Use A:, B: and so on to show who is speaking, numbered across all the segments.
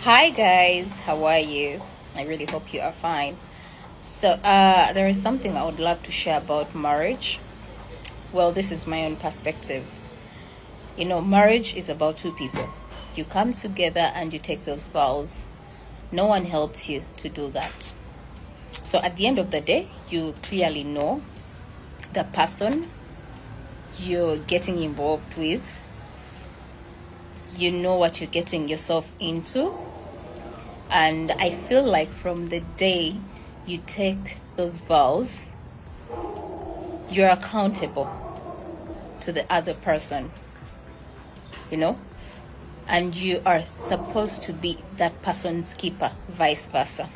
A: Hi guys, how are you? I really hope you are fine. So, there is something I would love to share about marriage. Well, this is my own perspective. You know, marriage is about two people. You come together and you take those vows. No one helps you to do that. So, at the end of the day, you clearly know the person you're getting involved with. You know what you're getting yourself into. And I feel like from the day you take those vows, you're accountable to the other person, you know, and you are supposed to be that person's keeper, vice versa.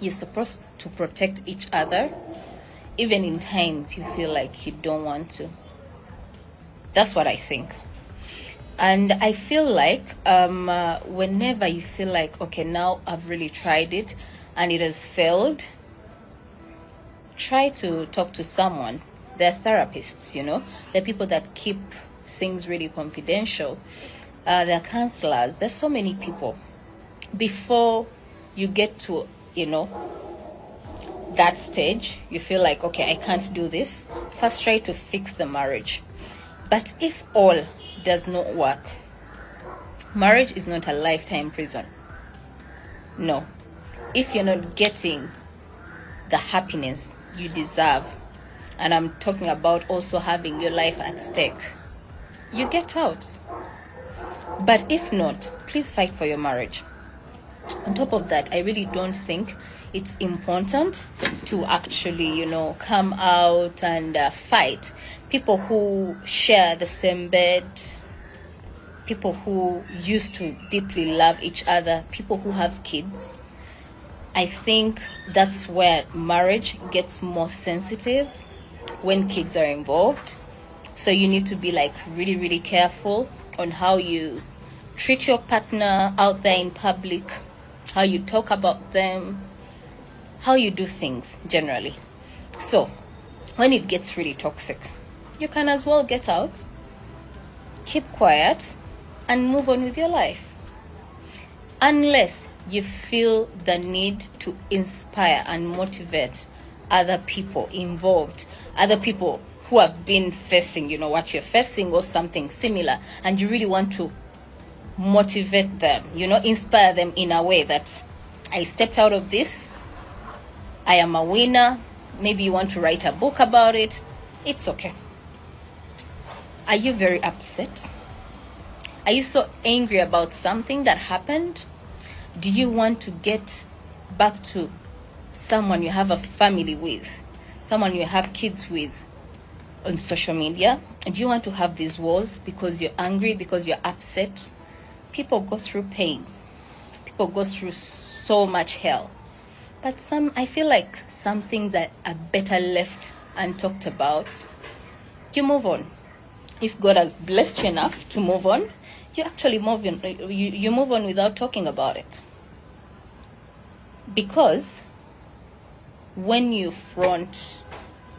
A: You're supposed to protect each other, even in times you feel like you don't want to. That's what I think. And I feel like whenever you feel like, okay, now I've really tried it and it has failed, try to talk to someone. They're therapists, you know, they're people that keep things really confidential. They're counselors. There's so many people. Before you get to, you know, that stage, you feel like, okay, I can't do this. First, try to fix the marriage. But if all does not work, marriage is not a lifetime prison. No. If you're not getting the happiness you deserve, and I'm talking about also having your life at stake, you get out. But if not, please fight for your marriage. On top of that, I really don't think it's important to actually, you know, come out and fight. People who share the same bed, people who used to deeply love each other, people who have kids, I think that's where marriage gets more sensitive, when kids are involved. So you need to be like really, really careful on how you treat your partner out there in public, how you talk about them, how you do things generally. So when it gets really toxic, you can as well get out, keep quiet, and move on with your life. Unless you feel the need to inspire and motivate other people involved, other people who have been facing, you know, what you're facing or something similar, and you really want to motivate them, you know, inspire them in a way that I stepped out of this, I am a winner. Maybe you want to write a book about it. It's okay. Are you very upset? Are you so angry about something that happened? Do you want to get back to someone you have a family with, someone you have kids with on social media? Do you want to have these wars because you're angry, because you're upset? People go through pain. People go through so much hell. But I feel like some things that are better left and talked about. You move on. If God has blessed you enough to move on, you actually move on. You move on without talking about it. Because when you front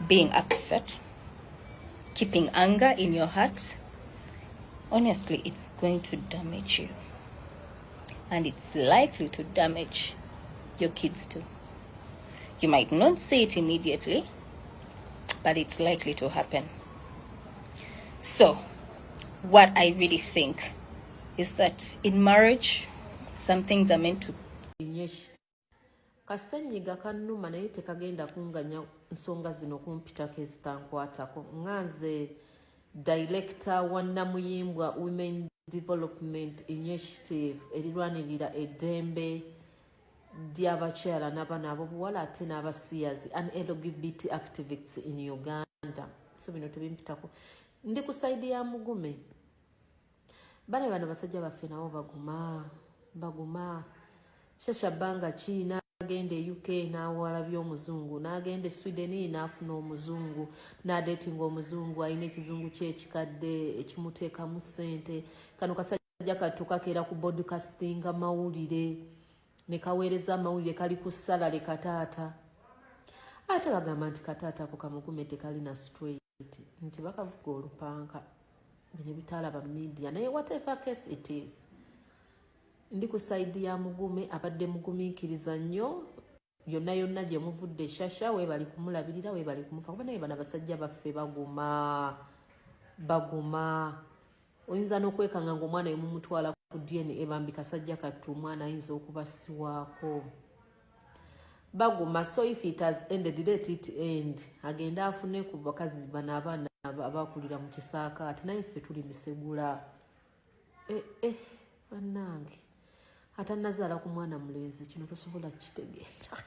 A: being upset, keeping anger in your heart, honestly, it's going to damage you. And it's likely to damage your kids too. You might not see it immediately, but it's likely to happen. So, what I really think is that in marriage, some things are meant to.
B: Kasenyiga kannuma naye tekagenda kunganya nsonga zino kumpitako ezitankwatako. Nganze director wa Namuyimbwa Women Development Initiative erirwanirira eddembe ly'abakyala n'abaana ab'obuwala ate n'abasiyazi and LGBT activists in Uganda. So bino tebimpitako. Ndi ku side ya mugume. Bano basajja baffe nabo baguma. Sasha banga China n'agenda UK n'awala by'omuzungu, n'agenda Sweden n'afuna omuzungu, n'adeetinga omuzungu alina ekizungu kye ekikadde ekimuteekamu ssente. Kano kasajja katukakeera ku broadcasting amawulire ne kaweereza amawulire kali ku salale kataata. Ate bagamba nti kataata ako kamugume tekalina straight, nti bakavuga olupanka bino bitaalaba media naye whatever case it is. ndi ku saidi ya mugume abadde mugumiikiriza nnyo yonna yonna gye muvudde sasha weebali kumulabirira weebali kumufa kuba naye bana basajja baffe baguma oyinza n'okwekanga ng'omwana yemumutwala ku DNA bambi kasajja kattu omwana ayinza okubasiwaako baguma. So if it has ended, let it end. Agenda afune ku bakazi bano abaana abakulira mu kisaaka ati naye ffe tuli misegula bannange atanazaala ku mwana mulenzi kino tosobola kitegeera